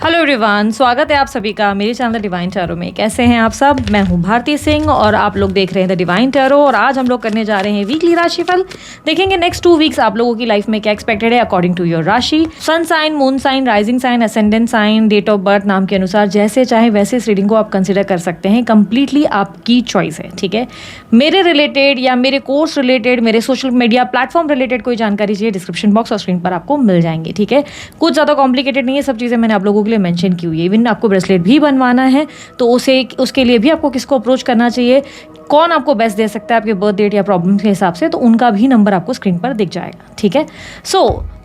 Hello everyone, स्वागत है आप सभी का मेरे चैनल डिवाइन टैरो में। कैसे हैं आप सब? मैं हूं भारती सिंह और आप लोग देख रहे हैं द डिवाइन टैरो। और आज हम लोग करने जा रहे हैं वीकली राशिफल। देखेंगे नेक्स्ट 2 वीक्स आप लोगों की लाइफ में क्या एक्सपेक्टेड है अकॉर्डिंग टू योर राशि, sun sign, moon sign, rising sign, ascendant sign, date of birth, नाम के अनुसार जैसे चाहे वैसे इस रीडिंग को आप कंसिडर कर सकते हैं। कंप्लीटली आपकी चॉइस है, ठीक है। मेरे रिलेटेड या मेरे कोर्स रिलेटेड, मेरे सोशल मीडिया प्लेटफॉर्म रिलेटेड कोई जानकारी चाहिए, डिस्क्रिप्शन बॉक्स और स्क्रीन पर आपको मिल जाएंगे, ठीक है। कुछ ज़्यादा कॉम्प्लिकेटेड नहीं है, सब चीज़ें मैंने आप लोगों के लिए मेंशन की हुई है। इवन आपको ब्रेसलेट भी बनवाना है तो उसके लिए भी आपको किसको अप्रोच करना चाहिए, कौन आपको बेस्ट दे सकता है आपके बर्थ डेट या प्रॉब्लम के हिसाब से, तो उनका भी नंबर आपको स्क्रीन पर दिख जाएगा, ठीक है।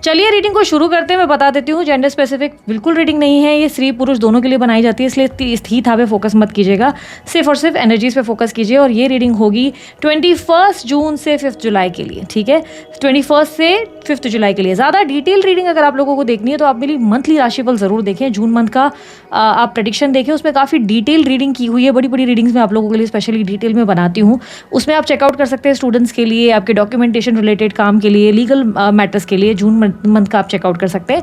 चलिए रीडिंग को शुरू करते हैं। मैं बता देती हूँ, जेंडर स्पेसिफिक बिल्कुल रीडिंग नहीं है, ये स्त्री पुरुष दोनों के लिए बनाई जाती है, इसलिए इस थी था पे फोकस मत कीजिएगा, सिर्फ और सिर्फ एनर्जीज पे फोकस कीजिए। और ये रीडिंग होगी 21 जून से 5 जुलाई के लिए, ठीक है। 21 से 5 जुलाई के लिए। ज़्यादा डिटेल रीडिंग अगर आप लोगों को देखनी है तो आप मेरी मंथली राशिफल ज़रूर देखें। जून मंथ का आप प्रेडिक्शन देखें, उसमें काफ़ी डिटेल रीडिंग की हुई है। बड़ी बड़ी रीडिंग्स मैं आप लोगों के लिए स्पेशली डिटेल में बनाती हूँ, उसमें आप चेकआउट कर सकते हैं। स्टूडेंट्स के लिए, आपके डॉक्यूमेंटेशन रिलेटेड काम के लिए, लीगल मैटर्स के लिए जून मंथ का आप चेकआउट कर सकते हैं।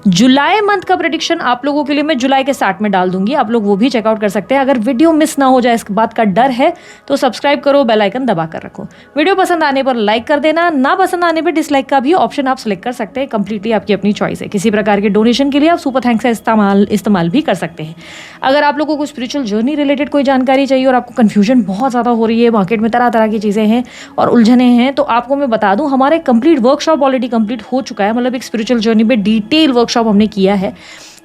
जुलाई मंथ का प्रेडिक्शन आप लोगों के लिए मैं जुलाई के स्टार्ट में डाल दूंगी, आप लोग वो भी चेकआउट कर सकते हैं। अगर वीडियो मिस ना हो जाए इस बात का डर है तो सब्सक्राइब करो, बेल आइकन दबा कर रखो। वीडियो पसंद आने पर लाइक कर देना, ना पसंद आने पर डिसलाइक का भी ऑप्शन आप सेलेक्ट कर सकते हैं। कंप्लीटली आपकी अपनी चॉइस है। किसी प्रकार के डोनेशन के लिए आप सुपर थैंक्स का इस्तेमाल भी कर सकते हैं। अगर आप लोगों को स्पिरिचुअल जर्नी रिलेटेड कोई जानकारी चाहिए और आपको कन्फ्यूजन बहुत ज़्यादा हो रही है, मार्केट में तरह तरह की चीज़ें हैं और उलझने हैं, तो आपको मैं बता दूं हमारे कंप्लीट वर्कशॉप ऑलरेडी कंप्लीट हो चुका है। मतलब एक स्पिरिचुअल जर्नी पे डिटेल वर्कशॉप हमने किया है,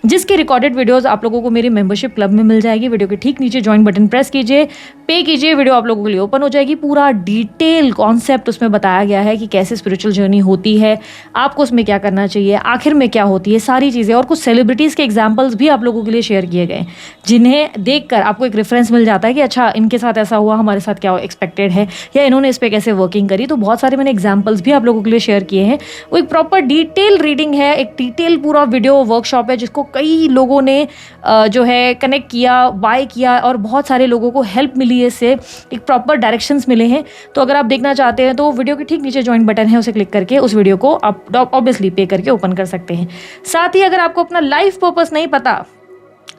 जिसकी रिकॉर्डेड वीडियोस आप लोगों को मेरे मेंबरशिप क्लब में मिल जाएगी। वीडियो के ठीक नीचे ज्वाइन बटन प्रेस कीजिए, पे कीजिए, वीडियो आप लोगों के लिए ओपन हो जाएगी। पूरा डिटेल कॉन्सेप्ट उसमें बताया गया है कि कैसे स्पिरिचुअल जर्नी होती है, आपको उसमें क्या करना चाहिए, आखिर में क्या होती है, सारी चीज़ें। और कुछ सेलिब्रिटीज़ के एग्जाम्पल्स भी आप लोगों के लिए शेयर किए गए, जिन्हें देखकर आपको एक रेफरेंस मिल जाता है कि अच्छा इनके साथ ऐसा हुआ, हमारे साथ क्या एक्सपेक्टेड है, या इन्होंने इस पर कैसे वर्किंग करी। तो बहुत सारे मैंने एग्जाम्पल्स भी आप लोगों के लिए शेयर किए हैं। वो एक प्रॉपर डिटेल रीडिंग है, एक डिटेल पूरा वीडियो वर्कशॉप है, जिसको कई लोगों ने जो है कनेक्ट किया, बाय किया और बहुत सारे लोगों को हेल्प मिली है इससे, एक प्रॉपर डायरेक्शंस मिले हैं। तो अगर आप देखना चाहते हैं तो वीडियो के ठीक नीचे ज्वाइन बटन है, उसे क्लिक करके उस वीडियो को आप ऑब्वियसली पे करके ओपन कर सकते हैं। साथ ही अगर आपको अपना लाइफ पर्पस नहीं पता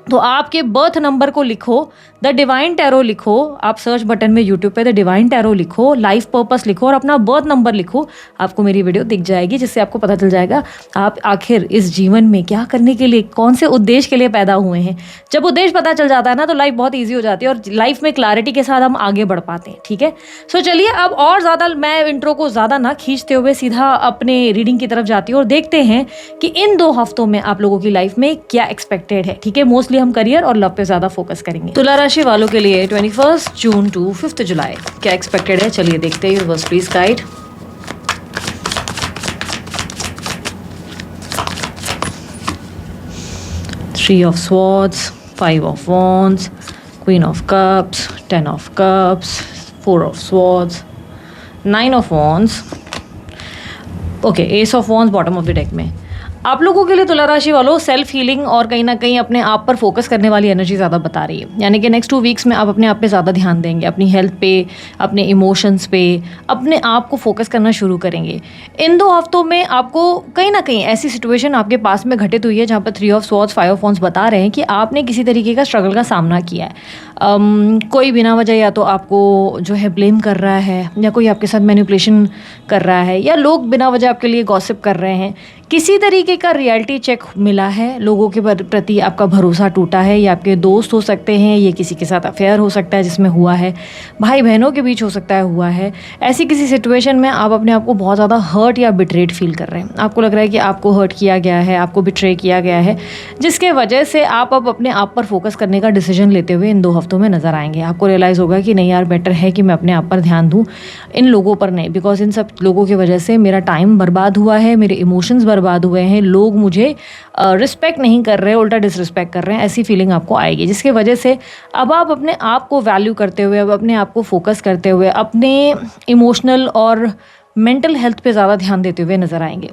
तो आपके बर्थ नंबर को लिखो, द डिवाइन टैरो लिखो, आप सर्च बटन में यूट्यूब पे द डिवाइन टैरो लिखो, लाइफ पर्पस लिखो और अपना बर्थ नंबर लिखो, आपको मेरी वीडियो दिख जाएगी, जिससे आपको पता चल जाएगा आप आखिर इस जीवन में क्या करने के लिए, कौन से उद्देश्य के लिए पैदा हुए हैं। जब उद्देश्य पता चल जाता है ना तो लाइफ बहुत ईजी हो जाती है और लाइफ में क्लैरिटी के साथ हम आगे बढ़ पाते हैं, ठीक है। चलिए अब और ज़्यादा मैं इंट्रो को ज़्यादा ना खींचते हुए सीधा अपने रीडिंग की तरफ जाती हूँ और देखते हैं कि इन 2 हफ्तों में आप लोगों की लाइफ में क्या एक्सपेक्टेड है, ठीक है। मोस्टली हम करियर और लव पे ज्यादा फोकस करेंगे। तुला राशि वालों के लिए 21 जून टू 5 जुलाई क्या एक्सपेक्टेड है, चलिए देखते हैं। Universe please guide. Three of Swords, 5 of Wands, Queen of Cups, 10 of Cups, 4 of Swords, 9 of Wands, okay, Ace of Wands bottom of the deck में। आप लोगों के लिए तुला राशि वालों सेल्फ हीलिंग और कहीं ना कहीं अपने आप पर फोकस करने वाली एनर्जी ज़्यादा बता रही है। यानी कि नेक्स्ट 2 वीक्स में आप अपने आप पे ज़्यादा ध्यान देंगे, अपनी हेल्थ पे, अपने इमोशंस पे, अपने आप को फोकस करना शुरू करेंगे। इन 2 हफ्तों में आपको कहीं ना कहीं ऐसी सिचुएशन आपके पास में घटित हुई है जहाँ पर 3 ऑफ स्वॉर्ड्स, 5 ऑफ वॉन्ड्स बता रहे हैं कि आपने किसी तरीके का स्ट्रगल का सामना किया है। कोई बिना वजह या तो आपको जो है ब्लेम कर रहा है, या कोई आपके साथ मैनिपुलेशन कर रहा है, या लोग बिना वजह आपके लिए गॉसिप कर रहे हैं। किसी तरीके का रियलिटी चेक मिला है, लोगों के प्रति आपका भरोसा टूटा है। ये आपके दोस्त हो सकते हैं, ये किसी के साथ अफेयर हो सकता है जिसमें हुआ है, भाई बहनों के बीच हो सकता है हुआ है। ऐसी किसी सिचुएशन में आप अपने आप को बहुत ज़्यादा हर्ट या बिट्रेड फील कर रहे हैं। आपको लग रहा है कि आपको हर्ट किया गया है, आपको बिट्रे किया गया है, जिसके वजह से आप अब अपने आप पर फोकस करने का डिसीजन लेते हुए इन 2 हफ्तों में नजर आएंगे। आपको रियलाइज़ होगा कि नहीं यार, बेटर है कि मैं अपने आप पर ध्यान दूँ, इन लोगों पर नहीं, बिकॉज इन सब लोगों की वजह से मेरा टाइम बर्बाद हुआ है, मेरे इमोशंस बर्बाद हुए हैं, लोग मुझे रिस्पेक्ट नहीं कर रहे, उल्टा डिसरिस्पेक्ट कर रहे हैं। ऐसी फीलिंग आपको आएगी, जिसकी वजह से अब आप अपने आप को वैल्यू करते हुए, अब अपने आप को फोकस करते हुए, अपने इमोशनल और मेंटल हेल्थ पे ज़्यादा ध्यान देते हुए नज़र आएंगे।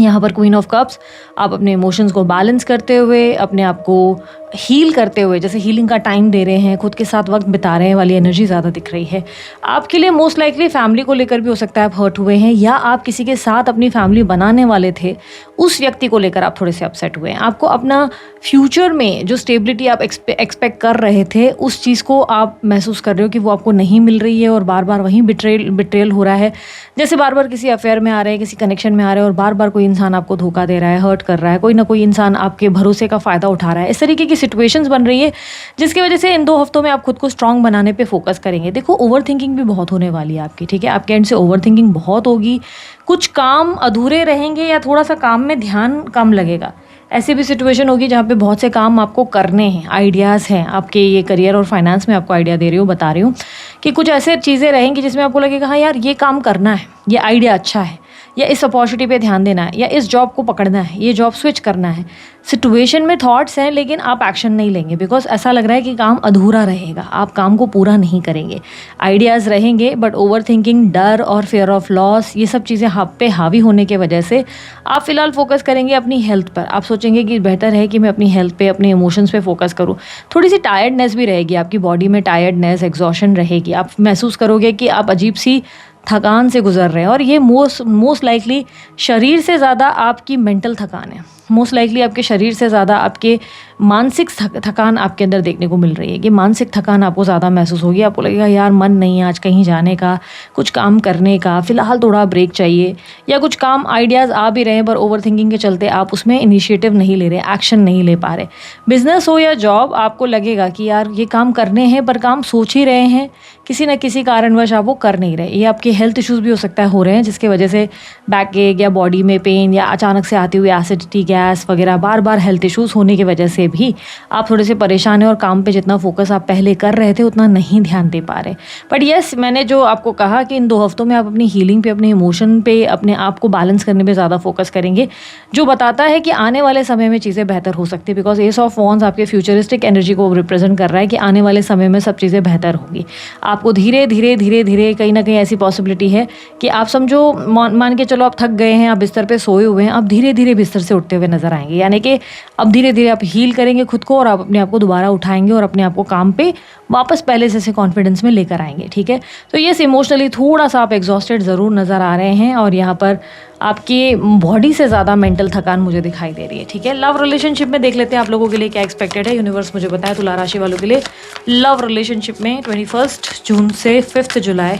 यहाँ पर क्वीन ऑफ कप्स, आप अपने इमोशंस को बैलेंस करते हुए, अपने आप को हील करते हुए, जैसे हीलिंग का टाइम दे रहे हैं, खुद के साथ वक्त बिता रहे हैं वाली एनर्जी ज़्यादा दिख रही है। आपके लिए मोस्ट लाइकली फैमिली को लेकर भी हो सकता है आप हर्ट हुए हैं, या आप किसी के साथ अपनी फैमिली बनाने वाले थे, उस व्यक्ति को लेकर आप थोड़े से अपसेट हुए हैं। आपको अपना फ्यूचर में जो स्टेबिलिटी आप एक्सपेक्ट कर रहे थे, उस चीज़ को आप महसूस कर रहे हो कि वो आपको नहीं मिल रही है, और बार बार वहीं बिट्रेल हो रहा है। जैसे बार बार किसी अफेयर में आ रहे हैं, किसी कनेक्शन में आ रहे हैं, और बार बार कोई इंसान आपको धोखा दे रहा है, हर्ट कर रहा है, कोई ना कोई इंसान आपके भरोसे का फ़ायदा उठा रहा है। इस तरीके की सिचुएशंस बन रही है, जिसकी वजह से इन 2 हफ्तों में आप खुद को स्ट्रांग बनाने पे फोकस करेंगे। देखो, ओवर थिंकिंग भी बहुत होने वाली है आपकी, ठीक है? आपके एंड से ओवर थिंकिंग बहुत होगी, कुछ काम अधूरे रहेंगे, या थोड़ा सा काम में ध्यान कम लगेगा। ऐसी भी सिचुएशन होगी जहाँ पे बहुत से काम आपको करने हैं, आइडियाज़ हैं आपके, ये करियर और फाइनेंस में आपको आइडिया दे रही हूँ, बता रही हूँ कि कुछ ऐसे चीज़ें रहेंगी जिसमें आपको लगेगा हाँ यार ये काम करना है, ये आइडिया अच्छा है, या इस अपॉर्चुनिटी पे ध्यान देना है, या इस जॉब को पकड़ना है, ये जॉब स्विच करना है। सिचुएशन में थॉट्स हैं, लेकिन आप एक्शन नहीं लेंगे, बिकॉज ऐसा लग रहा है कि काम अधूरा रहेगा, आप काम को पूरा नहीं करेंगे। आइडियाज़ रहेंगे, बट ओवर थिंकिंग, डर और फियर ऑफ लॉस, ये सब चीज़ें आप पे हावी होने की वजह से आप फिलहाल फोकस करेंगे अपनी हेल्थ पर। आप सोचेंगे कि बेहतर है कि मैं अपनी हेल्थ पे, अपने इमोशंस पे फोकस करूँ। थोड़ी सी टायर्डनेस भी रहेगी आपकी बॉडी में, टायर्डनेस, एग्जॉशन रहेगी। आप महसूस करोगे कि आप अजीब सी थकान से गुजर रहे हैं, और ये मोस्ट लाइकली शरीर से ज़्यादा आपकी मेंटल थकान है। मोस्ट लाइकली आपके शरीर से ज़्यादा आपके मानसिक थकान आपके अंदर देखने को मिल रही है, कि मानसिक थकान आपको ज़्यादा महसूस होगी। आपको लगेगा यार मन नहीं है आज कहीं जाने का, कुछ काम करने का, फ़िलहाल थोड़ा ब्रेक चाहिए, या कुछ काम आइडियाज़ आ भी रहे हैं पर ओवर थिंकिंग के चलते आप उसमें इनिशिएटिव नहीं ले रहे, एक्शन नहीं ले पा रहे। बिजनेस हो या जॉब, आपको लगेगा कि यार ये काम करने हैं, पर काम सोच ही रहे हैं, किसी न किसी कारणवश आप वो कर नहीं रहे। ये आपके हेल्थ इश्यूज़ भी हो सकता है हो रहे हैं, जिसकी वजह से बैक एक, या बॉडी में पेन, या अचानक से आती हुई एसिडिटी, गैस वगैरह, बार बार हेल्थ इश्यूज़ होने की वजह से भी आप थोड़े से परेशान हैं, और काम पे जितना फोकस आप पहले कर रहे थे उतना नहीं ध्यान दे पा रहे। बट येस, मैंने जो आपको कहा कि इन 2 हफ्तों में आप अपनी हीलिंग पे, अपने इमोशन पे, अपने आप को बैलेंस करने पे ज़्यादा फोकस करेंगे, जो बताता है कि आने वाले समय में चीज़ें बेहतर हो सकती है। बिकॉज एस ऑफ वॉन्स आपके फ्यूचरिस्टिक एनर्जी को रिप्रेजेंट कर रहा है कि आने वाले समय में सब चीज़ें बेहतर होंगी। आपको धीरे धीरे धीरे धीरे कहीं ना कहीं ऐसी पॉसिबिलिटी है कि आप समझो, मान के चलो आप थक गए हैं, आप बिस्तर पे सोए हुए हैं, आप धीरे धीरे बिस्तर से उठते हुए नजर आएंगे। यानी कि अब धीरे धीरे आप हील करेंगे खुद को, और आप अपने आप को दोबारा उठाएंगे, और अपने आप को काम पे वापस पहले जैसे कॉन्फिडेंस में लेकर आएंगे, ठीक है? तो ये इमोशनली थोड़ा सा आप एग्जॉस्टेड ज़रूर नज़र आ रहे हैं, और यहाँ पर आपकी बॉडी से ज़्यादा मेंटल थकान मुझे दिखाई दे रही है, ठीक है? लव रिलेशनशिप में देख लेते हैं आप लोगों के लिए क्या एक्सपेक्टेड है। यूनिवर्स मुझे बताया तुला राशि वालों के लिए लव रिलेशनशिप में 21 जून से 5 जुलाई।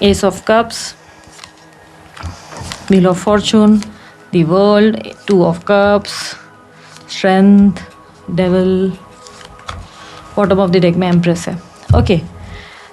Ace of cups, wheel of fortune, the world, 2 of cups, strength, devil, bottom of the deck में एम्प्रेस है। ओके,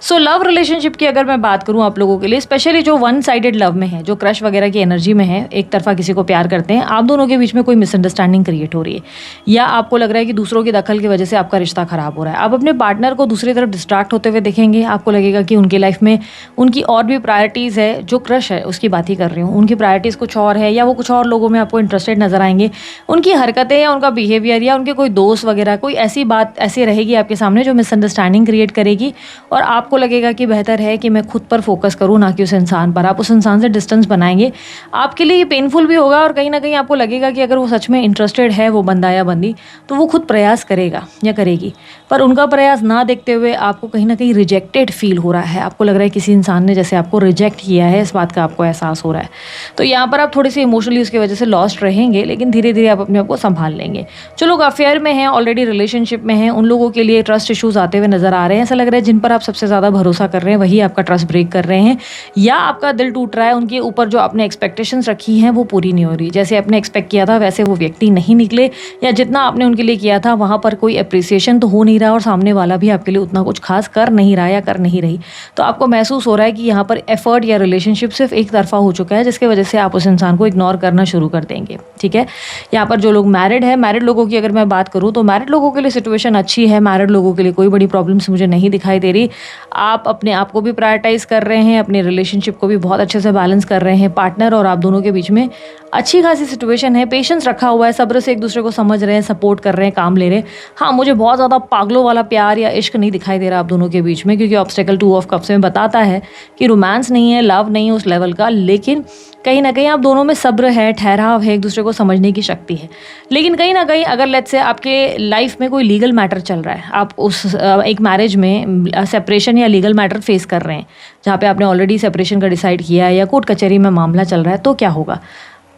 सो लव रिलेशनशिप की अगर मैं बात करूं आप लोगों के लिए, स्पेशली जो वन साइडेड लव में है, जो क्रश वगैरह की एनर्जी में है, एक तरफा किसी को प्यार करते हैं, आप दोनों के बीच में कोई मिसअंडरस्टैंडिंग क्रिएट हो रही है, या आपको लग रहा है कि दूसरों की दखल की वजह से आपका रिश्ता खराब हो रहा है। आप अपने पार्टनर को दूसरी तरफ डिस्ट्रैक्ट होते हुए देखेंगे, आपको लगेगा कि उनकी लाइफ में उनकी और भी प्रायोरिटीज़ है। जो क्रश है उसकी बात ही कर रही हूँ, उनकी प्रायोरिटीज़ कुछ और है, या वो कुछ और लोगों में आपको इंटरेस्टेड नजर आएंगे। उनकी हरकतें, या उनका बिहेवियर, या उनके कोई दोस्त वगैरह, कोई ऐसी बात ऐसी रहेगी आपके सामने जो मिसअंडरस्टैंडिंग क्रिएट करेगी, और आपको लगेगा कि बेहतर है कि मैं खुद पर फोकस करूं, ना कि उस इंसान पर। आप उस इंसान से डिस्टेंस बनाएंगे। आपके लिए ये पेनफुल भी होगा, और कहीं ना कहीं आपको लगेगा कि अगर वो सच में इंटरेस्टेड है, वो बंदा या बंदी, तो वो खुद प्रयास करेगा या करेगी, पर उनका प्रयास ना देखते हुए आपको कहीं ना कहीं रिजेक्टेड फील हो रहा है। आपको लग रहा है किसी इंसान ने जैसे आपको रिजेक्ट किया है, इस बात का आपको एहसास हो रहा है। तो यहाँ पर आप थोड़ी सी इमोशनली उसकी वजह से लॉस्ट रहेंगे, लेकिन धीरे धीरे आप अपने आप को संभाल लेंगे। जो लोग अफेयर में हैं, ऑलरेडी रिलेशनशिप में हैं, उन लोगों के लिए ट्रस्ट इशूज आते हुए नजर आ रहे हैं। ऐसा लग रहा है जिन पर आप सबसे ज़्यादा भरोसा कर रहे हैं वही आपका ट्रस्ट ब्रेक कर रहे हैं, या आपका दिल टूट रहा है। उनके ऊपर जो आपने एक्सपेक्टेशंस रखी हैं वो पूरी नहीं हो रही, जैसे आपने एक्सपेक्ट किया था वैसे वो व्यक्ति नहीं निकले, या जितना आपने उनके लिए किया था वहाँ पर कोई अप्रिसिएशन तो हो नहीं रहा, और सामने वाला भी आपके लिए उतना कुछ खास कर नहीं रहा या कर नहीं रही। तो आपको महसूस हो रहा है कि यहाँ पर एफर्ट या रिलेशनशिप सिर्फ एक तरफा हो चुका है, जिसकी वजह से आप उस इंसान को इग्नोर करना शुरू कर देंगे, ठीक है? यहाँ पर जो लोग मैरिड है, मैरिड लोगों की अगर मैं बात करूँ तो मैरिड लोगों के लिए सिचुएशन अच्छी है। मैरिड लोगों के लिए कोई बड़ी प्रॉब्लम्स मुझे नहीं दिखाई दे रही। आप अपने आप को भी प्रायोरिटाइज कर रहे हैं, अपने रिलेशनशिप को भी बहुत अच्छे से बैलेंस कर रहे हैं। पार्टनर और आप दोनों के बीच में अच्छी खासी सिचुएशन है, पेशेंस रखा हुआ है, सब्र से एक दूसरे को समझ रहे हैं, सपोर्ट कर रहे हैं, काम ले रहे हैं। हाँ, मुझे बहुत ज़्यादा पागलों वाला प्यार या इश्क नहीं दिखाई दे रहा आप दोनों के बीच में, क्योंकि ऑब्स्टेकल 2 ऑफ कप्स में बताता है कि रोमांस नहीं है, लव नहीं है उस लेवल का, लेकिन कहीं ना कहीं आप दोनों में सब्र है, ठहराव है, एक दूसरे को समझने की शक्ति है। लेकिन कहीं ना कहीं अगर लेट्स से आपके लाइफ में कोई लीगल मैटर चल रहा है, आप उस एक मैरिज में सेपरेशन या लीगल मैटर फेस कर रहे हैं, जहाँ पे आपने ऑलरेडी सेपरेशन का डिसाइड किया है या कोर्ट कचहरी में मामला चल रहा है, तो क्या होगा?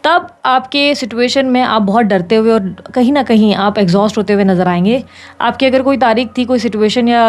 तब आपके सिचुएशन में आप बहुत डरते हुए और कहीं ना कहीं आप एग्जॉस्ट होते हुए नज़र आएंगे। आपकी अगर कोई तारीख थी, कोई सिचुएशन या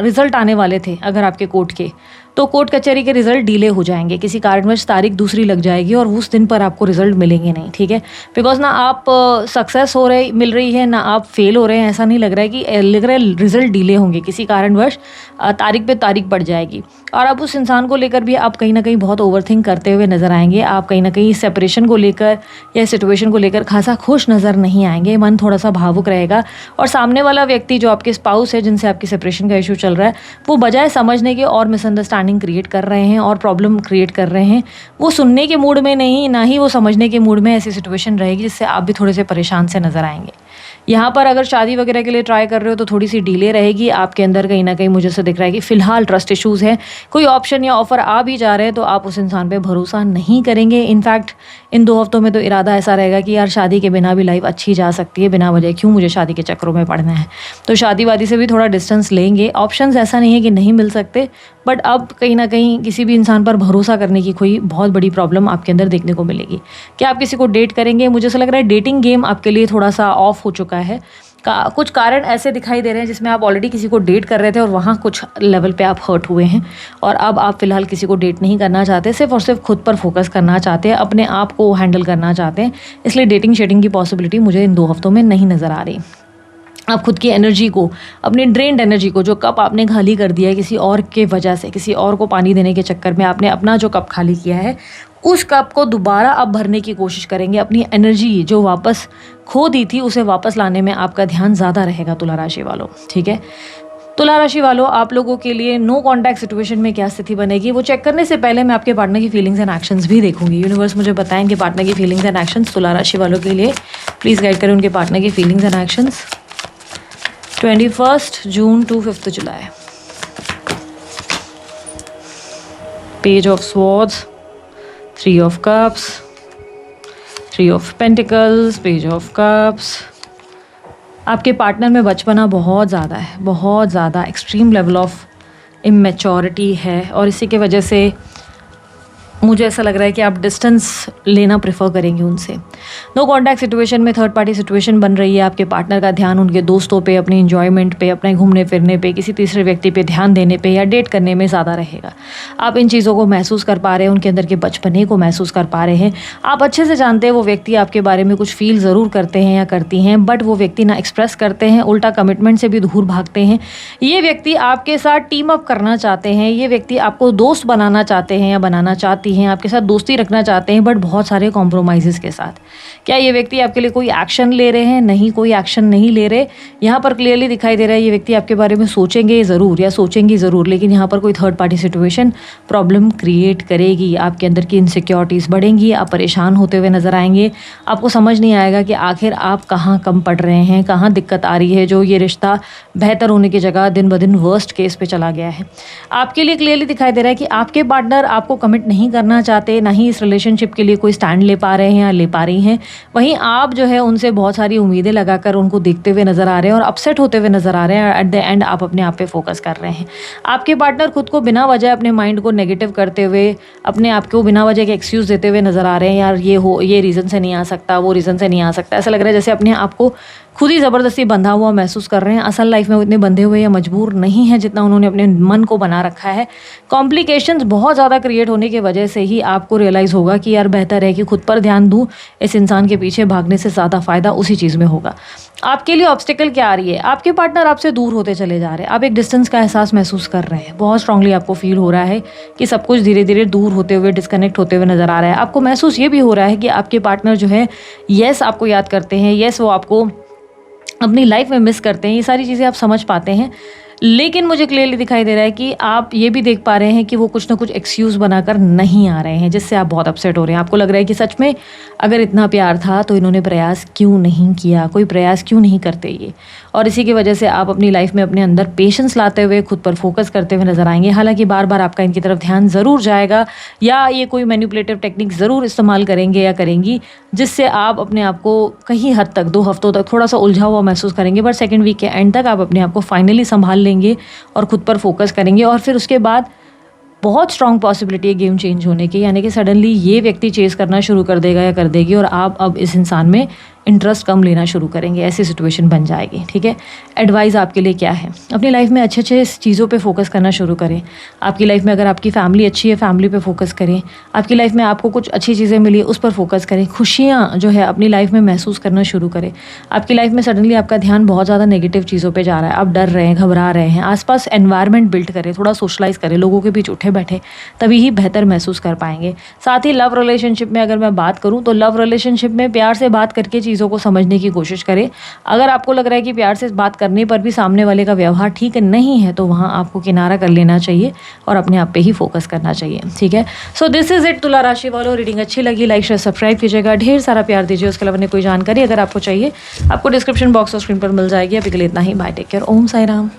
रिजल्ट आने वाले थे अगर आपके कोर्ट के, तो कोर्ट कचहरी के रिजल्ट डिले हो जाएंगे, किसी कारणवश तारीख दूसरी लग जाएगी और उस दिन पर आपको रिजल्ट मिलेंगे नहीं, ठीक है? बिकॉज ना आप सक्सेस मिल रही है, ना आप फेल हो रहे हैं, ऐसा नहीं लग रहा है कि लग रहा है रिजल्ट डिले होंगे, किसी कारणवश तारीख पे तारीख बढ़ जाएगी। और अब उस इंसान को लेकर भी आप कहीं ना कहीं बहुत ओवरथिंक करते हुए नजर आएंगे। आप कहीं ना कहीं सेपरेशन को लेकर या सिचुएशन को लेकर खासा खुश नज़र नहीं आएंगे, मन थोड़ा सा भावुक रहेगा। और सामने वाला व्यक्ति जो आपके स्पाउस है, जिनसे आपकी सेपरेशन का इशू चल रहा है, वो बजाय समझने के और मिसअंडरस्टैंडिंग क्रिएट कर रहे हैं और प्रॉब्लम क्रिएट कर रहे हैं। वो सुनने के मूड में नहीं, ना ही वो समझने के मूड में। ऐसी सिचुएशन रहेगी जिससे आप भी थोड़े से परेशान से नजर आएंगे। यहाँ पर अगर शादी वगैरह के लिए ट्राई कर रहे हो तो थोड़ी सी डिले रहेगी आपके अंदर। कहीं ना कहीं मुझे से दिख रहा है कि फिलहाल ट्रस्ट इश्यूज़ है। कोई ऑप्शन या ऑफर आ भी जा रहे हैं तो आप उस इंसान पे भरोसा नहीं करेंगे। इनफैक्ट इन 2 हफ्तों में तो इरादा ऐसा रहेगा कि यार शादी के बिना भी लाइफ अच्छी जा सकती है, बिना वजह क्यों मुझे शादी के चक्करों में पड़ना है। तो शादी वादी से भी थोड़ा डिस्टेंस लेंगे। ऑप्शंस ऐसा नहीं है कि नहीं मिल सकते, बट अब कहीं ना कहीं किसी भी इंसान पर भरोसा करने की कोई बहुत बड़ी प्रॉब्लम आपके अंदर देखने को मिलेगी। क्या आप किसी को डेट करेंगे? मुझे ऐसा लग रहा है डेटिंग गेम आपके लिए थोड़ा सा ऑफ हो चुका है। कुछ कारण ऐसे दिखाई दे रहे हैं जिसमें आप ऑलरेडी किसी को डेट कर रहे थे और वहाँ कुछ लेवल पे आप हर्ट हुए हैं और अब आप फिलहाल किसी को डेट नहीं करना चाहते, सिर्फ और सिर्फ खुद पर फोकस करना चाहते हैं, अपने आप को हैंडल करना चाहते हैं। इसलिए डेटिंग शेटिंग की पॉसिबिलिटी मुझे इन 2 हफ्तों में नहीं नज़र आ रही। आप खुद की एनर्जी को, अपनी ड्रेन्ड एनर्जी को, जो कप आपने खाली कर दिया है किसी और के वजह से, किसी और को पानी देने के चक्कर में आपने अपना जो कप खाली किया है, उस कप को दोबारा आप भरने की कोशिश करेंगे। अपनी एनर्जी जो वापस खो दी थी उसे वापस लाने में आपका ध्यान ज़्यादा रहेगा तुला राशि वालों, ठीक है? तुला राशि वालों, आप लोगों के लिए नो कॉन्टैक्ट सिचुएशन में क्या स्थिति बनेगी वो चेक करने से पहले मैं आपके पार्टनर की फीलिंग्स एंड एक्शंस भी देखूंगी। यूनिवर्स मुझे बताएं कि पार्टनर की फीलिंग्स एंड एक्शंस तुला राशि वालों के लिए। प्लीज़ गाइड करें उनके पार्टनर की फीलिंग्स एंड एक्शंस 21 जून टू 5 जुलाई। Page of swords, 3 of cups, 3 of pentacles, page of cups. आपके पार्टनर में बचपना बहुत ज़्यादा है, बहुत ज़्यादा एक्सट्रीम लेवल ऑफ इमेच्योरिटी है और इसी के वजह से मुझे ऐसा लग रहा है कि आप डिस्टेंस लेना प्रेफर करेंगे उनसे। नो कॉन्टैक्ट सिचुएशन में थर्ड पार्टी सिचुएशन बन रही है। आपके पार्टनर का ध्यान उनके दोस्तों पे, अपने एंजॉयमेंट पे, अपने घूमने फिरने पे, किसी तीसरे व्यक्ति पे ध्यान देने पे या डेट करने में ज़्यादा रहेगा। आप इन चीज़ों को महसूस कर पा रहे हैं, उनके अंदर के बचपने को महसूस कर पा रहे हैं। आप अच्छे से जानते हैं वो व्यक्ति आपके बारे में कुछ फील ज़रूर करते हैं या करती हैं, बट वो व्यक्ति ना एक्सप्रेस करते हैं, उल्टा कमिटमेंट से भी दूर भागते हैं। ये व्यक्ति आपके साथ टीम अप करना चाहते हैं, ये व्यक्ति आपको दोस्त बनाना चाहते हैं या बनाना चाहती हैं, आपके साथ दोस्ती रखना चाहते हैं, बट बहुत सारे कॉम्प्रोमाइज़ेस के साथ। क्या ये व्यक्ति आपके लिए कोई एक्शन ले रहे हैं? नहीं, कोई एक्शन नहीं ले रहे। यहाँ पर क्लियरली दिखाई दे रहा है ये व्यक्ति आपके बारे में सोचेंगे ज़रूर या सोचेंगी ज़रूर, लेकिन यहाँ पर कोई third party situation problem create करेगी। आपके अंदर की इनसिक्योरिटीज़ बढ़ेंगी, आप परेशान होते हुए नज़र आएंगे। आपको समझ नहीं आएगा कि आखिर आप कहाँ कम पड़ रहे हैं, कहाँ दिक्कत आ रही है, जो ये रिश्ता बेहतर होने की जगह दिन ब दिन वर्स्ट केस पे चला गया है। आपके लिए क्लियरली दिखाई दे रहा है कि आपके पार्टनर आपको कमिट नहीं करना चाहते, ना ही इस रिलेशनशिप के लिए कोई स्टैंड ले पा रहे हैं या ले पा रही हैं। वहीं आप जो है उनसे बहुत सारी उम्मीदें लगाकर उनको देखते हुए नज़र आ रहे हैं और अपसेट होते हुए नज़र आ रहे हैं। एट द एंड आप अपने आप पे फोकस कर रहे हैं। आपके पार्टनर खुद को बिना वजह अपने माइंड को नेगेटिव करते हुए, अपने आप को बिना वजह के एक्सक्यूज़ देते हुए नज़र आ रहे हैं। यार ये रीज़न से नहीं आ सकता, वो रीज़न से नहीं आ सकता। ऐसा लग रहा है जैसे अपने आप को खुद ही ज़बरदस्ती बंधा हुआ महसूस कर रहे हैं। असल लाइफ में वो इतने बंधे हुए या मजबूर नहीं है जितना उन्होंने अपने मन को बना रखा है। कॉम्प्लिकेशंस बहुत ज़्यादा क्रिएट होने की वजह से ही आपको रियलाइज़ होगा कि यार बेहतर है कि खुद पर ध्यान दूँ, इस इंसान के पीछे भागने से ज़्यादा फ़ायदा उसी चीज़ में होगा। आपके लिए ऑब्स्टिकल क्या आ रही है? आपके पार्टनर आपसे दूर होते चले जा रहे हैं। आप एक डिस्टेंस का एहसास महसूस कर रहे हैं। बहुत स्ट्रांगली आपको फील हो रहा है कि सब कुछ धीरे धीरे दूर होते हुए, डिस्कनेक्ट होते हुए नज़र आ रहा है। आपको महसूस ये भी हो रहा है कि आपके पार्टनर जो है येस आपको याद करते हैं, येस वो आपको अपनी लाइफ में मिस करते हैं। ये सारी चीज़ें आप समझ पाते हैं, लेकिन मुझे क्लियरली दिखाई दे रहा है कि आप ये भी देख पा रहे हैं कि वो कुछ ना कुछ एक्सक्यूज़ बनाकर नहीं आ रहे हैं, जिससे आप बहुत अपसेट हो रहे हैं। आपको लग रहा है कि सच में अगर इतना प्यार था तो इन्होंने प्रयास क्यों नहीं किया, कोई प्रयास क्यों नहीं करते ये। और इसी की वजह से आप अपनी लाइफ में अपने अंदर पेशेंस लाते हुए खुद पर फोकस करते हुए नजर आएंगे। हालांकि बार बार आपका इनकी तरफ ध्यान ज़रूर जाएगा, या ये कोई मैनिपुलेटिव टेक्निक ज़रूर इस्तेमाल करेंगे या करेंगी, जिससे आप अपने आप को कहीं हद तक 2 हफ्तों तक थोड़ा सा उलझा हुआ महसूस करेंगे। बट सेकेंड वीक के एंड तक आप अपने आप को फाइनली संभाल लेंगे और खुद पर फोकस करेंगे। और फिर उसके बाद बहुत स्ट्रॉन्ग पॉसिबिलिटी है गेम चेंज होने की, यानी कि सडनली ये व्यक्ति चेस करना शुरू कर देगा या कर देगी और आप अब इस इंसान में इंटरेस्ट कम लेना शुरू करेंगे। ऐसी सिचुएशन बन जाएगी। ठीक है, एडवाइस आपके लिए क्या है, अपनी लाइफ में अच्छे अच्छे चीज़ों पे फोकस करना शुरू करें। आपकी लाइफ में अगर आपकी फैमिली अच्छी है, फैमिली पे फोकस करें। आपकी लाइफ में आपको कुछ अच्छी चीज़ें मिली, उस पर फोकस करें। खुशियाँ जो है अपनी लाइफ में महसूस करना शुरू करें। आपकी लाइफ में सडनली आपका ध्यान बहुत ज़्यादा नेगेटिव चीज़ों पर जा रहा है, आप डर रहे हैं, घबरा रहे हैं, आसपास एनवायरनमेंट बिल्ड करें, थोड़ा सोशलाइज करें, लोगों के बीच उठे बैठे, तभी ही बेहतर महसूस कर पाएंगे। साथ ही लव रिलेशनशिप में अगर मैं बात करूँ तो लव रिलेशनशिप में प्यार से बात करके चीज़ों को समझने की कोशिश करें। अगर आपको लग रहा है कि प्यार से बात करने पर भी सामने वाले का व्यवहार ठीक नहीं है तो वहाँ आपको किनारा कर लेना चाहिए और अपने आप पे ही फोकस करना चाहिए। ठीक है, सो दिस इज इट तुला राशि वालों। रीडिंग अच्छी लगी लाइक शेयर सब्सक्राइब कीजिएगा, ढेर सारा प्यार दीजिए। उसके अलावा कोई जानकारी अगर आपको चाहिए आपको डिस्क्रिप्शन बॉक्स और स्क्रीन पर मिल जाएगी। अभी के लिए इतना ही, बाय, टेक केयर, ओम साई राम।